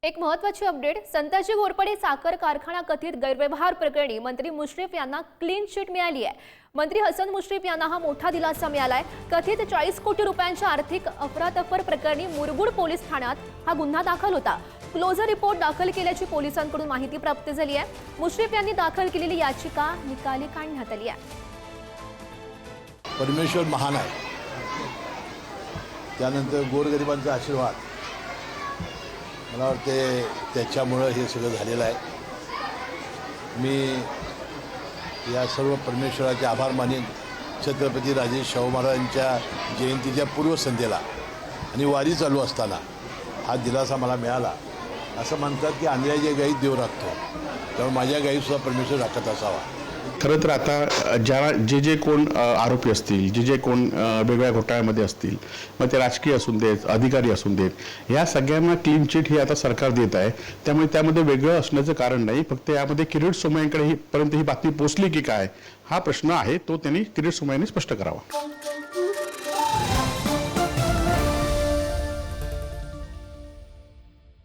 एक महत्त्वाची अपडेट. संताजी घोरपडे साखर कारखाना कथित गैरव्यवहार प्रकरणी मंत्री मुश्रीफ यांना क्लीन चिट मिळाली आहे. मंत्री हसन मुश्रीफ यांना हा मोठा दिलासा मिळालाय. कथित 40 कोटी रुपयांच्या आर्थिक अफरातफर प्रकरणी मुरगुड पोलीस ठाण्यात हा गुन्हा दाखल होता. क्लोजर रिपोर्ट दाखल केल्याची पोलिसांकडून माहिती प्राप्त झाली आहे. मुश्रीफ यांनी दाखल केलेली याचिका निकाली काढण्यात आली आहे. परमेश्वर महान आहे, त्यानंतर गोरगरिबांचा आशीर्वाद, मला वाटते त्याच्यामुळं हे सगळं झालेलं आहे. मी या सर्व परमेश्वराचे आभार मानेन. छत्रपती राजे शाहू महाराजांच्या जयंतीच्या पूर्वसंध्येला आणि वारी चालू असताना हा दिलासा मला मिळाला. असं म्हणतात की आंधळ्याच्या गायीत देव राखतो, त्यामुळे माझ्या गायीसुद्धा परमेश्वर राखत असावा. खरं तर आता जे कोण आरोपी असतील, जे कोण वेगवेगळ्या घोटाळ्यामध्ये असतील, मग ते राजकीय असून देत, अधिकारी असून देत, ह्या सगळ्यांना क्लीन चिट ही आता सरकार देत आहे. त्यामुळे त्यामध्ये वेगळं असण्याचं कारण नाही. फक्त यामध्ये किरीट सोमय्यांकडे पर्यंत ही बातमी पोहोचली की काय हा प्रश्न आहे, तो त्यांनी किरीट सोमय्यांनी स्पष्ट करावा.